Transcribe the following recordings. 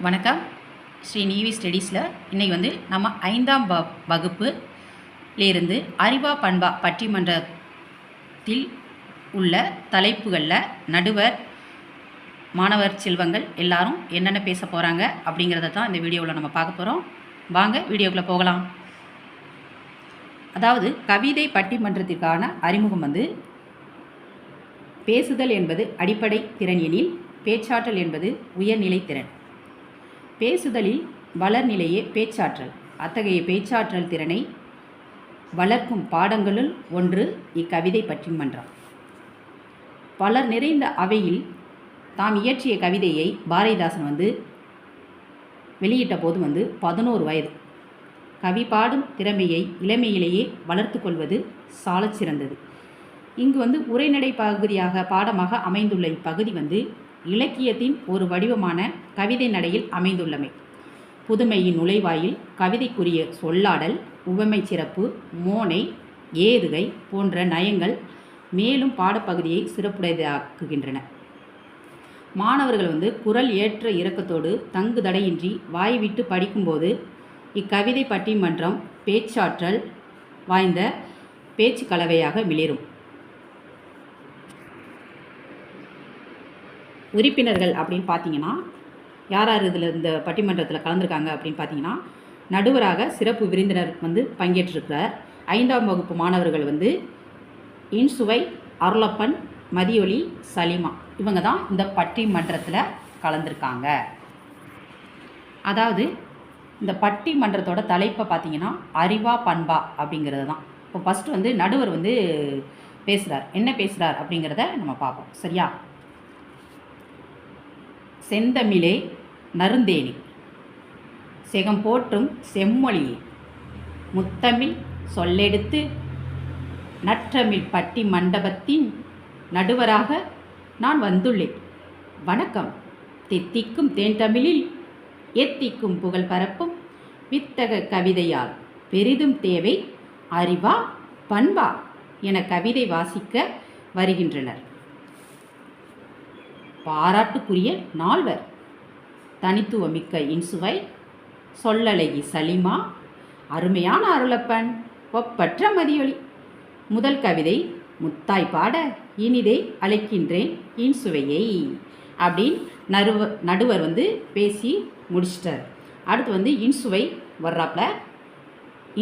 வணக்கம். ஸ்ரீ நீவி ஸ்டடீஸில் இன்றைக்கி நம்ம 5ஆம் வகுப்புலேருந்து அறிவா பண்பா பட்டிமன்றத்தில் உள்ள தலைப்புகளில் நடுவர் மாணவர் செல்வங்கள் எல்லாரும் என்னென்ன பேச போகிறாங்க அப்படிங்கிறத தான் இந்த வீடியோவில் நம்ம பார்க்க போகிறோம். வாங்க வீடியோக்குள்ளே போகலாம். அதாவது கவிதை பட்டிமன்றத்திற்கான அறிமுகம் பேசுதல் என்பது அடிப்படை திறன் எனில் பேச்சாற்றல் என்பது உயர்நிலை திறன். பேசுதலில் வளர்நிலையே பேச்சாற்றல். அத்தகைய பேச்சாற்றல் திறனை வளர்க்கும் பாடங்களுள் ஒன்று இக்கவிதை பட்டிமன்றம். பலர் நிறைந்த அவையில் தாம் இயற்றிய கவிதையை பாரதிதாசன் வெளியிட்ட போது 11 வயது. கவி பாடும் திறமையை இளமையிலேயே வளர்த்து கொள்வது சாலச் சிறந்தது. இங்கு உரைநடை பகுதியாக பாடமாக அமைந்துள்ள இப்பகுதி இலக்கியத்தின் ஒரு வடிவமான கவிதை நடையில் அமைந்துள்ளமை. புதுமையின் நுழைவாயில், கவிதைக்குரிய சொல்லாடல், உவமை சிறப்பு, மோனை, ஏதுகை போன்ற நயங்கள் மேலும் பாடப்பகுதியை சிறப்புடையதாக்குகின்றன. மாணவர்கள் குரல் ஏற்ற இறக்கத்தோடு தங்கு தடையின்றி வாய்விட்டு படிக்கும்போது இக்கவிதை பட்டிமன்றம் பேச்சாற்றல் வாய்ந்த பேச்சு கலவையாக மிளிரும். உறுப்பினர்கள் அப்படின்னு பார்த்தீங்கன்னா யார் இதில் இந்த பட்டிமன்றத்தில் கலந்துருக்காங்க அப்படின்னு பார்த்தீங்கன்னா, நடுவராக சிறப்பு விருந்தினர் பங்கேற்றிருக்கிறார். 5ஆம் வகுப்பு மாணவர்கள் இன்சுவை, அருளப்பன், மதியொலி, சலிமா இவங்க தான் இந்த பட்டிமன்றத்தில் கலந்துருக்காங்க. அதாவது இந்த பட்டிமன்றத்தோட தலைப்பை பார்த்தீங்கன்னா அறிவா பண்பா அப்படிங்கிறது தான். இப்போ ஃபஸ்ட்டு நடுவர் பேசுகிறார். என்ன பேசுகிறார் அப்படிங்கிறத நம்ம பார்ப்போம். சரியா? செந்தமிழே நறுந்தேனி செகம் போற்றும் செம்மொழியே முத்தமிழ் சொல்லெடுத்து நற்றமிழ் பட்டி மண்டபத்தின் நடுவராக நான் வந்துள்ளேன். வணக்கம். தித்திக்கும் தேன்தமிழில் எத்திக்கும் புகழ் பரப்பும் வித்தக கவிதையால் பெரிதும் தேவை அறிவா பண்பா என கவிதை வாசிக்க வருகின்றனர். பாராட்டுக்குரிய நால்வர், தனித்துவமிக்க இன்சுவை, சொல்லழகி சலிமா, அருமையான அருளப்பன், ஒப்பற்ற மதியொலி. முதல் கவிதை முத்தாய் பாட இனிதே அழைக்கின்றேன் இன்சுவையை அப்படின்னு நடுவர் பேசி முடிச்சிட்டார். அடுத்து இன்சுவை வர்றாப்புல.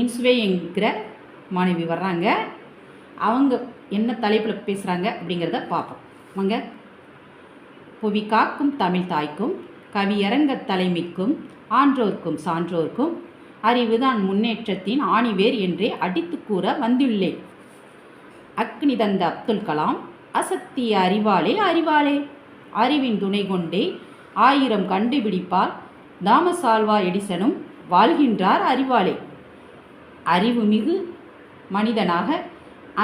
இன்சுவை என்கிற மாணவி வர்றாங்க. அவங்க என்ன தலைப்பில் பேசுகிறாங்க அப்படிங்கிறத பார்ப்போம். வாங்க. புவி காக்கும் தமிழ் தாய்க்கும் கவியரங்க தலைமைக்கும் ஆன்றோர்க்கும் சான்றோர்க்கும் அறிவுதான் முன்னேற்றத்தின் ஆணிவேர் என்றே அடித்து கூற வந்துள்ளேன். அக்னி தந்த அப்துல் கலாம் அசத்திய அறிவாளே அறிவாளே, அறிவின் துணை கொண்டே 1000 கண்டுபிடிப்பால் தாமஸ் ஆல்வா எடிசனும் வாழ்கின்றார் அறிவாளே. அறிவுமிகு மனிதனாக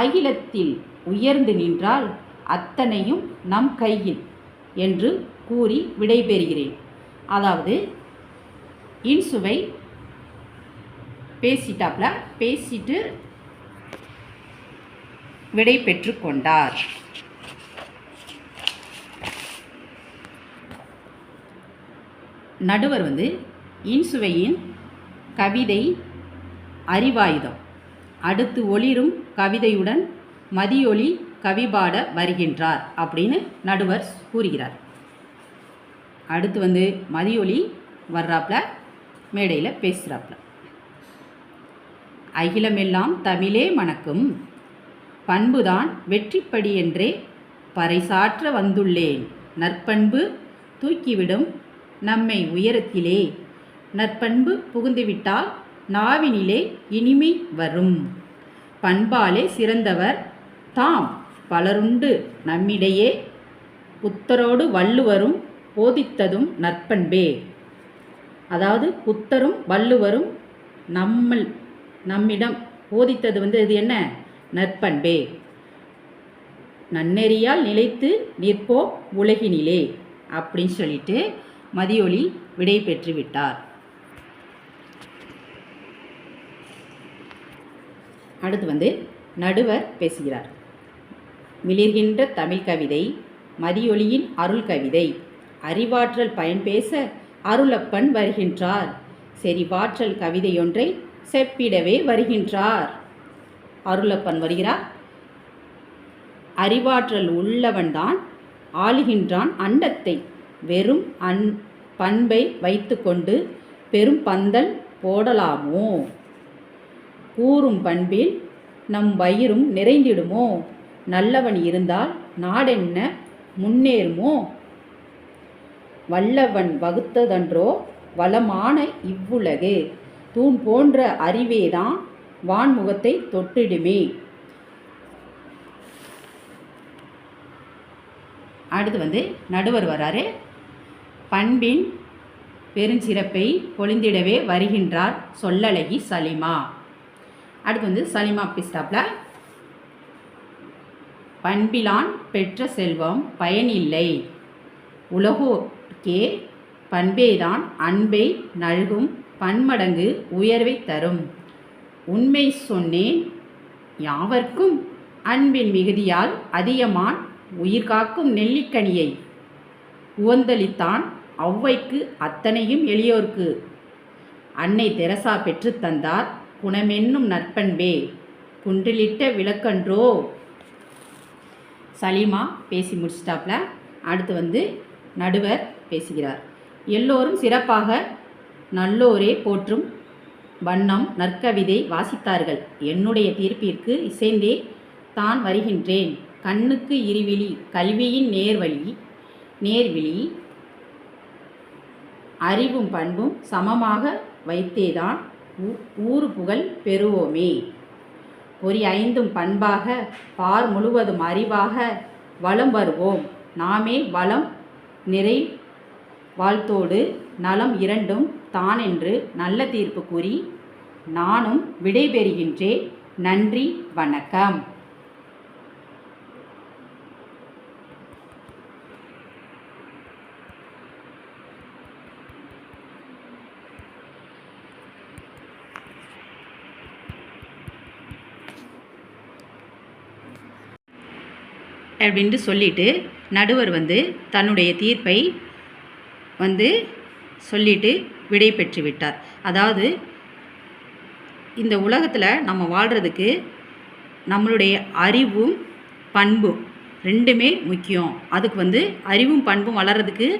அகிலத்தில் உயர்ந்து நின்றால் அத்தனையும் நம் கையில் என்று கூறி விடைபெறுகிறேன். அதாவது இன்சுவை பேசிட்டு விடை பெற்று கொண்டார். நடுவர் இன்சுவையின் கவிதை அறிவாயுதம் அடுத்து ஒளிரும் கவிதையுடன் மதியொலி கவிபாட வருகின்றார் அப்படின்னு நடுவர் கூறுகிறார். அடுத்து மதியொலி வர்றாப்புல, மேடையில் பேசுகிறாப்புல. அகிலமெல்லாம் தமிழே மணக்கும் பண்புதான் வெற்றிப்படி என்றே பறைசாற்ற வந்துள்ளேன். நற்பண்பு தூக்கிவிடும் நம்மை உயரத்திலே, நற்பண்பு புகுந்துவிட்டால் நாவினிலே இனிமை வரும். பண்பாலே சிறந்தவர் தாம் பலருண்டு நம்மிடையே, புத்தரோடு வள்ளுவரும் போதித்ததும் நற்பண்பே. அதாவது புத்தரும் வள்ளுவரும் நம்மிடம் போதித்தது இது என்ன? நற்பண்பே. நன்னெறியால் நிலைத்து நிற்போ உலகினிலே அப்படின்னு சொல்லிட்டு மதியொலி விடை பெற்று விட்டார். அடுத்து நடுவர் பேசுகிறார். மிளிர்கின்ற தமிழ் கவிதை மதியொலியின் அருள் கவிதை அறிவாற்றல் பயன்பேச அருளப்பன் வருகின்றார். செறிவாற்றல் கவிதையொன்றை செப்பிடவே வருகின்றார். அருளப்பன் வருகிறார். அறிவாற்றல் உள்ளவன்தான் ஆளுகின்றான் அண்டத்தை. வெறும் பண்பை வைத்து கொண்டு பெரும் பந்தல் போடலாமோ? கூறும் பண்பில் நம் வயிறும் நிறைந்திடுமோ? நல்லவன் இருந்தால் நாடென்ன முன்னேறுமோ? வல்லவன் வகுத்ததன்றோ வளமான இவ்வுலகு. தூண் போன்ற அறிவேதான் வான்முகத்தை தொட்டிடுமே. அடுத்து நடுவர் வராரு. பண்பின் பெருஞ்சிறப்பை பொழிந்திடவே வருகின்றார் சொல்லழகி சலிமா. அடுத்து சலிமா பிஸ்டாப்ல பண்பிலான் பெற்ற செல்வம் பயனில்லை. உலகோர்க்கே பண்பேதான் அன்பை நல்கும் பன்மடங்கு உயர்வை தரும். உண்மை சொன்னேன் யாவர்க்கும் அன்பின் மிகுதியால் அதிகமான் உயிர்காக்கும் நெல்லிக்கனியை உவந்தளித்தான் ஔவைக்கு அத்தனையும் எளியோர்க்கு. அன்னை தெரசா பெற்று தந்தார் குணமென்னும் நற்பண்பே குன்றிலிட்ட விளக்கன்றோ. சலீமா பேசி முடிச்சிட்டாப்ல. அடுத்து நடுவர் பேசுகிறார். எல்லோரும் சிறப்பாக நல்லோரே போற்றும் வண்ணம் நற்கவிதை வாசித்தார்கள். என்னுடைய தீர்ப்பிற்கு இசைந்தே தான் வருகின்றேன். கண்ணுக்கு இருவிழி கல்வியின் நேர்விழி அறிவும் பண்பும் சமமாக வைத்தேதான் ஊறு புகழ் பெறுவோமே. பொறி ஐந்தும் பண்பாக பார் முழுவதும் அறிவாக வளம் வருவோம். நாமே வளம் நிறை வாழ்த்தோடு நலம் இரண்டும் தானென்று நல்ல தீர்ப்பு கூறி நானும் விடைபெறுகின்றேன். நன்றி, வணக்கம். அப்படின்ட்டு சொல்லிட்டு நடுவர் தன்னுடைய தீர்ப்பை சொல்லிட்டு விடை பெற்று விட்டார். அதாவது இந்த உலகத்தில் நம்ம வாழ்கிறதுக்கு நம்மளுடைய அறிவும் பண்பும் ரெண்டுமே முக்கியம். அதுக்கு அறிவும் பண்பும் வளர்கிறதுக்கு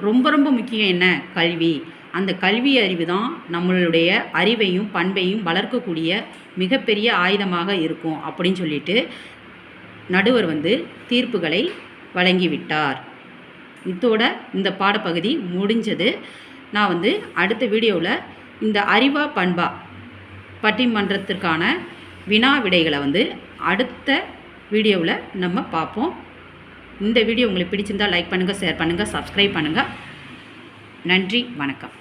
ரொம்ப ரொம்ப முக்கியம் என்ன? கல்வி. அந்த கல்வி அறிவு தான் நம்மளுடைய அறிவையும் பண்பையும் வளர்க்கக்கூடிய மிகப்பெரிய ஆயுதமாக இருக்கும் அப்படின்னு சொல்லிட்டு நடுவர் தீர்ப்புகளை வழங்கிவிட்டார். இதோட இந்த பாடப்பகுதி முடிஞ்சது. நான் அடுத்த வீடியோவில் இந்த அறிவா பண்பா பட்டிமன்றத்திற்கான வினா விடைகளை அடுத்த வீடியோவில் நம்ம பார்ப்போம். இந்த வீடியோ உங்களுக்கு பிடிச்சிருந்தால் லைக் பண்ணுங்கள், ஷேர் பண்ணுங்கள், சப்ஸ்கிரைப் பண்ணுங்கள். நன்றி, வணக்கம்.